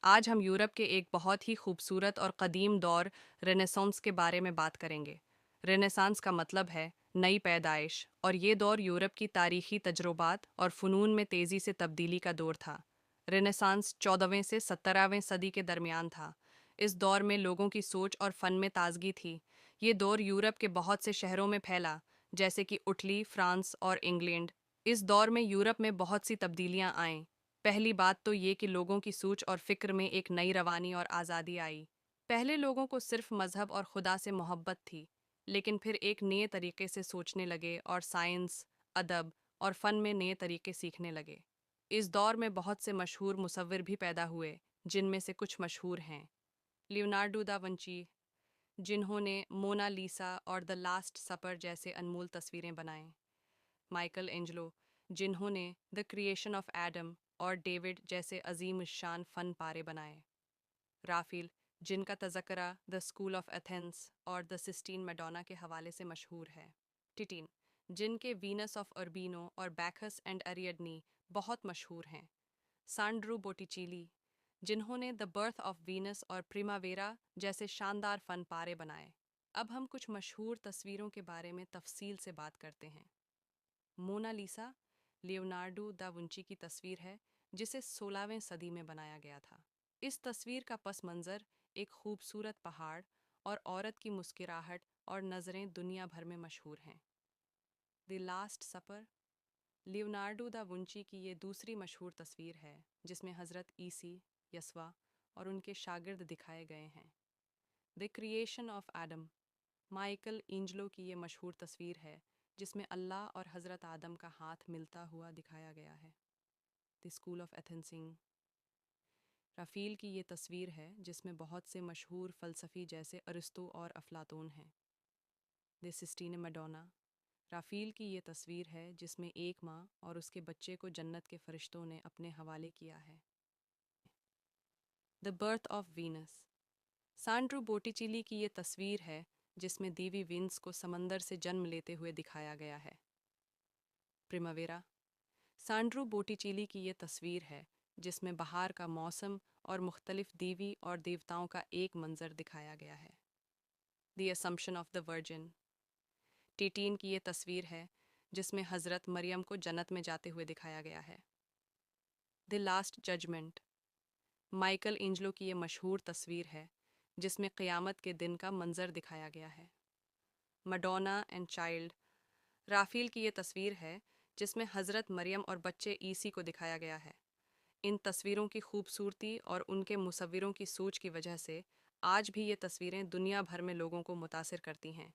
آج ہم یورپ کے ایک بہت ہی خوبصورت اور قدیم دور رینیسانس کے بارے میں بات کریں گے۔ رینیسانس کا مطلب ہے نئی پیدائش، اور یہ دور یورپ کی تاریخی تجربات اور فنون میں تیزی سے تبدیلی کا دور تھا۔ رینیسانس 14ویں سے 17ویں صدی کے درمیان تھا۔ اس دور میں لوگوں کی سوچ اور فن میں تازگی تھی۔ یہ دور یورپ کے بہت سے شہروں میں پھیلا، جیسے کہ اٹلی، فرانس اور انگلینڈ۔ اس دور میں یورپ میں بہت سی تبدیلیاں آئیں۔ پہلی بات تو یہ کہ لوگوں کی سوچ اور فکر میں ایک نئی روانی اور آزادی آئی۔ پہلے لوگوں کو صرف مذہب اور خدا سے محبت تھی، لیکن پھر ایک نئے طریقے سے سوچنے لگے اور سائنس، ادب اور فن میں نئے طریقے سیکھنے لگے۔ اس دور میں بہت سے مشہور مصور بھی پیدا ہوئے، جن میں سے کچھ مشہور ہیں: لیونارڈو دا ونچی، جنہوں نے مونا لیسا اور دی لاسٹ سپر جیسے انمول تصویریں بنائیں۔ مائیکل اینجلو، جنہوں نے دی کریشن آف ایڈم اور ڈیوڈ جیسے عظیم الشان فن پارے بنائے۔ رافیل، جن کا تذکرہ دی اسکول آف ایتھنز اور دی سسٹین میڈونا کے حوالے سے مشہور ہے۔ ٹیٹین، جن کے وینس آف اربینو اور بیکھس اینڈ اریڈنی بہت مشہور ہیں۔ سانڈرو بوٹیچیلی، جنہوں نے دی برتھ آف وینس اور پریماویرا جیسے شاندار فن پارے بنائے۔ اب ہم کچھ مشہور تصویروں کے بارے میں تفصیل سے بات کرتے ہیں۔ مونا لیسا لیونارڈو دا ونچی کی تصویر ہے، جسے 16ویں صدی میں بنایا گیا تھا۔ اس تصویر کا پس منظر ایک خوبصورت پہاڑ اور عورت کی مسکراہٹ اور نظریں دنیا بھر میں مشہور ہیں۔ The last super Leonardo the Vinci کی یہ دوسری مشہور تصویر ہے، جس میں حضرت عیسی، یسوع اور ان کے شاگرد دکھائے گئے ہیں۔ The creation of Adam Michael Angelo کی یہ مشہور تصویر ہے، جس میں اللہ اور حضرت آدم کا ہاتھ ملتا ہوا دکھایا گیا ہے۔ دی اسکول آف ایتھنسنگ رافیل کی یہ تصویر ہے، جس میں بہت سے مشہور فلسفی جیسے ارسطو اور افلاطون ہیں۔ دی سسٹین میڈونا رافیل کی یہ تصویر ہے، جس میں ایک ماں اور اس کے بچے کو جنت کے فرشتوں نے اپنے حوالے کیا ہے۔ دی برتھ آف وینس سانڈرو بوٹیچیلی کی یہ تصویر ہے، جس میں دیوی وینس کو سمندر سے جنم لیتے ہوئے دکھایا گیا ہے۔ پریماویرا سانڈرو بوٹیچیلی کی یہ تصویر ہے، جس میں بہار کا موسم اور مختلف دیوی اور دیوتاؤں کا ایک منظر دکھایا گیا ہے۔ The assumption of the virgin ٹیٹین کی یہ تصویر ہے، جس میں حضرت مریم کو جنت میں جاتے ہوئے دکھایا گیا ہے۔ The last judgement Michelangelo کی یہ مشہور تصویر ہے، جس میں قیامت کے دن کا منظر دکھایا گیا ہے۔ میڈونا اینڈ چائلڈ رافیل کی یہ تصویر ہے، جس میں حضرت مریم اور بچے عیسی کو دکھایا گیا ہے۔ ان تصویروں کی خوبصورتی اور ان کے مصوروں کی سوچ کی وجہ سے آج بھی یہ تصویریں دنیا بھر میں لوگوں کو متاثر کرتی ہیں۔